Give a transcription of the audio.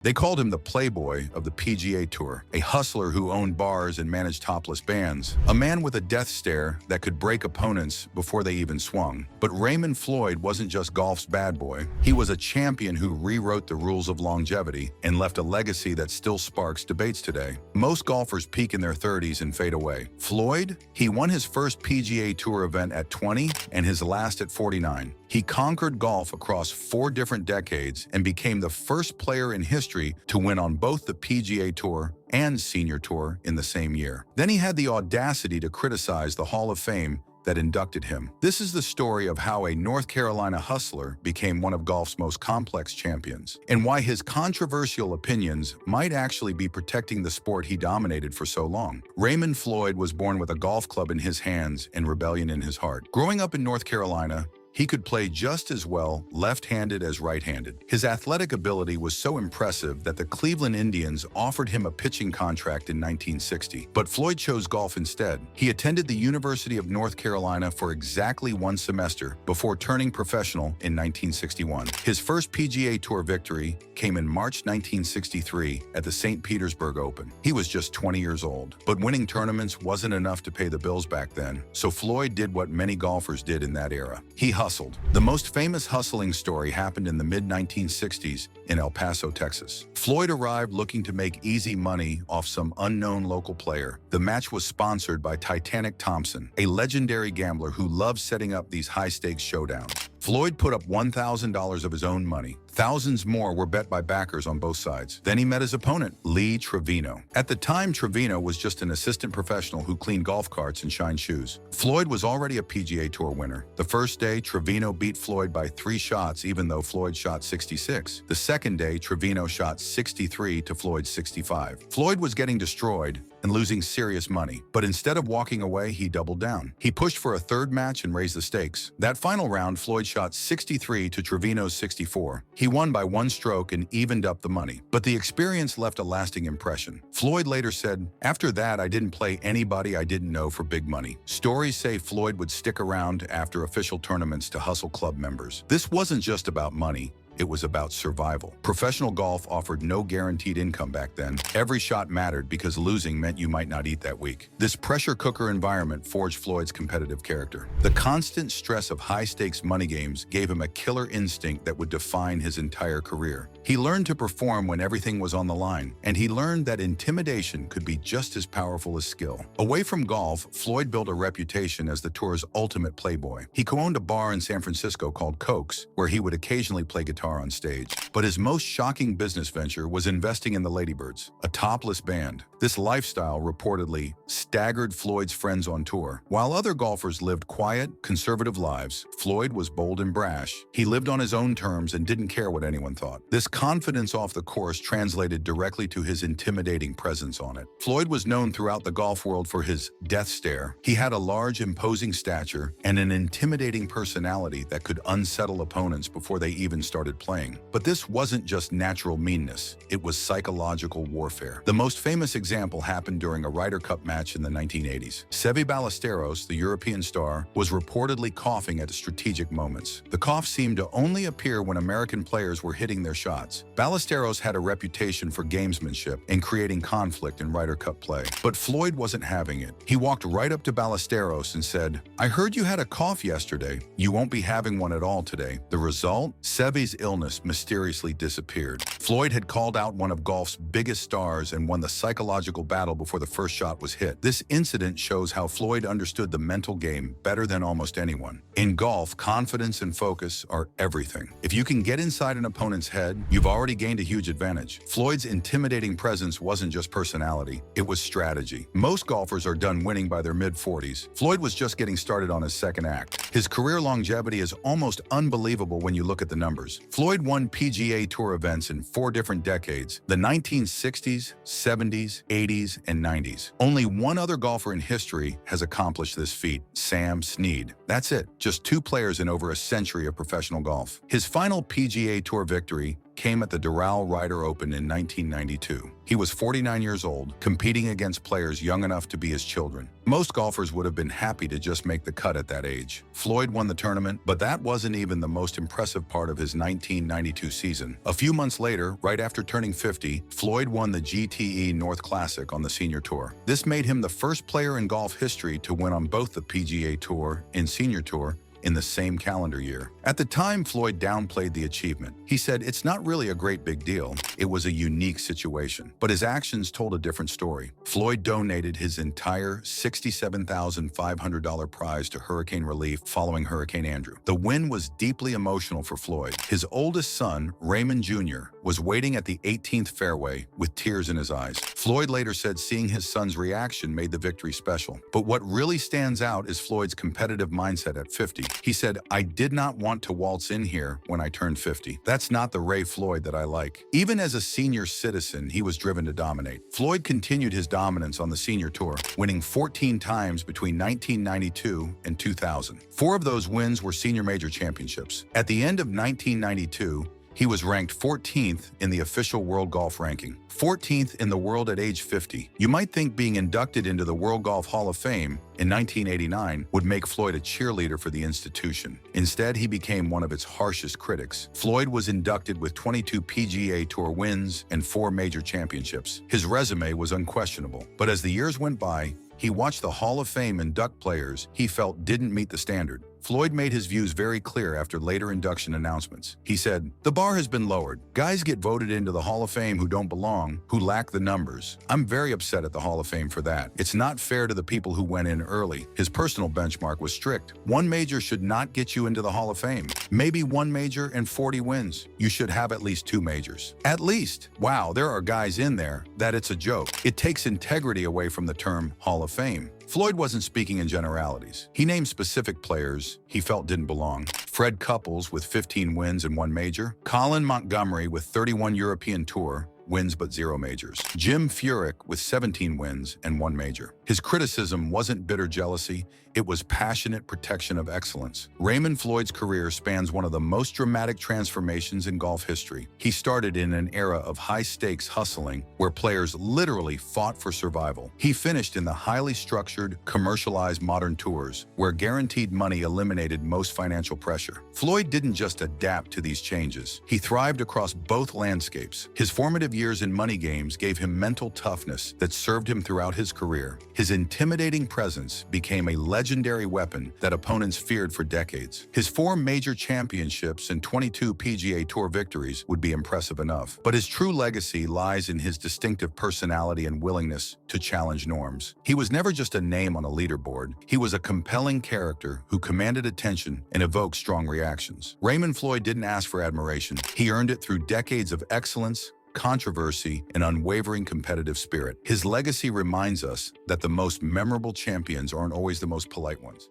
They called him the Playboy of the PGA Tour, a hustler who owned bars and managed topless bands, a man with a death stare that could break opponents before they even swung. But Raymond Floyd wasn't just golf's bad boy. He was a champion who rewrote the rules of longevity and left a legacy that still sparks debates today. Most golfers peak in their 30s and fade away. Floyd? He won his first PGA Tour event at 20 and his last at 49. He conquered golf across 4 different decades and became the first player in history to win on both the PGA Tour and Senior Tour in the same year. Then he had the audacity to criticize the Hall of Fame that inducted him. This is the story of how a North Carolina hustler became one of golf's most complex champions, and why his controversial opinions might actually be protecting the sport he dominated for so long. Raymond Floyd was born with a golf club in his hands and rebellion in his heart. Growing up in North Carolina, he could play just as well left-handed as right-handed. His athletic ability was so impressive that the Cleveland Indians offered him a pitching contract in 1960. But Floyd chose golf instead. He attended the University of North Carolina for exactly 1 semester before turning professional in 1961. His first PGA Tour victory came in March 1963 at the St. Petersburg Open. He was just 20 years old, but winning tournaments wasn't enough to pay the bills back then, so Floyd did what many golfers did in that era. He hustled. The most famous hustling story happened in the mid-1960s in El Paso, Texas. Floyd arrived looking to make easy money off some unknown local player. The match was sponsored by Titanic Thompson, a legendary gambler who loved setting up these high-stakes showdowns. Floyd put up $1,000 of his own money. Thousands more were bet by backers on both sides. Then he met his opponent, Lee Trevino. At the time, Trevino was just an assistant professional who cleaned golf carts and shined shoes. Floyd was already a PGA Tour winner. The first day, Trevino beat Floyd by 3 shots, even though Floyd shot 66. The second day, Trevino shot 63 to Floyd's 65. Floyd was getting destroyed and losing serious money, but instead of walking away, he doubled down. He pushed for a third match and raised the stakes. That final round, Floyd shot 63 to Trevino's 64. He won by 1 stroke and evened up the money, but the experience left a lasting impression. Floyd later said, "After that, I didn't play anybody I didn't know for big money." Stories say Floyd would stick around after official tournaments to hustle club members. This wasn't just about money. It was about survival. Professional golf offered no guaranteed income back then. Every shot mattered because losing meant you might not eat that week. This pressure cooker environment forged Floyd's competitive character. The constant stress of high-stakes money games gave him a killer instinct that would define his entire career. He learned to perform when everything was on the line, and he learned that intimidation could be just as powerful as skill. Away from golf, Floyd built a reputation as the tour's ultimate playboy. He co-owned a bar in San Francisco called Coke's, where he would occasionally play guitar on stage. But his most shocking business venture was investing in the Ladybirds, a topless band. This lifestyle reportedly staggered Floyd's friends on tour. While other golfers lived quiet, conservative lives, Floyd was bold and brash. He lived on his own terms and didn't care what anyone thought. This confidence off the course translated directly to his intimidating presence on it. Floyd was known throughout the golf world for his death stare. He had a large, imposing stature and an intimidating personality that could unsettle opponents before they even started playing. But this wasn't just natural meanness, it was psychological warfare. The most famous example happened during a Ryder Cup match in the 1980s. Seve Ballesteros, the European star, was reportedly coughing at strategic moments. The cough seemed to only appear when American players were hitting their shots. Ballesteros had a reputation for gamesmanship and creating conflict in Ryder Cup play. But Floyd wasn't having it. He walked right up to Ballesteros and said, "I heard you had a cough yesterday. You won't be having one at all today." The result? Seve's illness mysteriously disappeared. Floyd had called out one of golf's biggest stars and won the psychological battle before the first shot was hit. This incident shows how Floyd understood the mental game better than almost anyone. In golf, confidence and focus are everything. If you can get inside an opponent's head, you've already gained a huge advantage. Floyd's intimidating presence wasn't just personality, it was strategy. Most golfers are done winning by their mid-40s. Floyd was just getting started on his second act. His career longevity is almost unbelievable when you look at the numbers. Floyd won PGA Tour events in 4 different decades, the 1960s, 70s, 80s, and 90s. Only one other golfer in history has accomplished this feat, Sam Snead. That's it, just 2 players in over a century of professional golf. His final PGA Tour victory came at the Ryder Open in 1992. He was 49 years old, competing against players young enough to be his children. Most golfers would have been happy to just make the cut at that age. Floyd won the tournament, but that wasn't even the most impressive part of his 1992 season. A few months later, right after turning 50, Floyd won the GTE North Classic on the Senior Tour. This made him the first player in golf history to win on both the PGA Tour and Senior Tour in the same calendar year. At the time, Floyd downplayed the achievement. He said, "It's not really a great big deal. It was a unique situation." But his actions told a different story. Floyd donated his entire $67,500 prize to hurricane relief following Hurricane Andrew. The win was deeply emotional for Floyd. His oldest son, Raymond Jr., was waiting at the 18th fairway with tears in his eyes. Floyd later said seeing his son's reaction made the victory special. But what really stands out is Floyd's competitive mindset at 50. He said, "I did not want to waltz in here when I turned 50. That's not the Ray Floyd that I like." Even as a senior citizen, he was driven to dominate. Floyd continued his dominance on the Senior Tour, winning 14 times between 1992 and 2000. 4 of those wins were senior major championships. At the end of 1992, he was ranked 14th in the official World Golf Ranking, 14th in the world at age 50. You might think being inducted into the World Golf Hall of Fame in 1989 would make Floyd a cheerleader for the institution. Instead, he became one of its harshest critics. Floyd was inducted with 22 PGA Tour wins and 4 major championships. His resume was unquestionable, but as the years went by, he watched the Hall of Fame induct players he felt didn't meet the standard. Floyd made his views very clear after later induction announcements. He said, "The bar has been lowered. Guys get voted into the Hall of Fame who don't belong, who lack the numbers. I'm very upset at the Hall of Fame for that. It's not fair to the people who went in early." His personal benchmark was strict. 1 major should not get you into the Hall of Fame. Maybe 1 major and 40 wins. You should have at least 2 majors. At least. Wow, there are guys in there that it's a joke. It takes integrity away from the term Hall of Fame. Floyd wasn't speaking in generalities. He named specific players he felt didn't belong. Fred Couples with 15 wins and 1 major. Colin Montgomery with 31 European Tour wins but 0 majors. Jim Furyk with 17 wins and 1 major. His criticism wasn't bitter jealousy, it was passionate protection of excellence. Raymond Floyd's career spans one of the most dramatic transformations in golf history. He started in an era of high-stakes hustling where players literally fought for survival. He finished in the highly structured, commercialized modern tours where guaranteed money eliminated most financial pressure. Floyd didn't just adapt to these changes. He thrived across both landscapes. His formative years in money games gave him mental toughness that served him throughout his career. His intimidating presence became a legendary weapon that opponents feared for decades. His 4 major championships and 22 PGA Tour victories would be impressive enough. But his true legacy lies in his distinctive personality and willingness to challenge norms. He was never just a name on a leaderboard. He was a compelling character who commanded attention and evoked strong reactions. Raymond Floyd didn't ask for admiration. He earned it through decades of excellence, controversy, and unwavering competitive spirit. His legacy reminds us that the most memorable champions aren't always the most polite ones.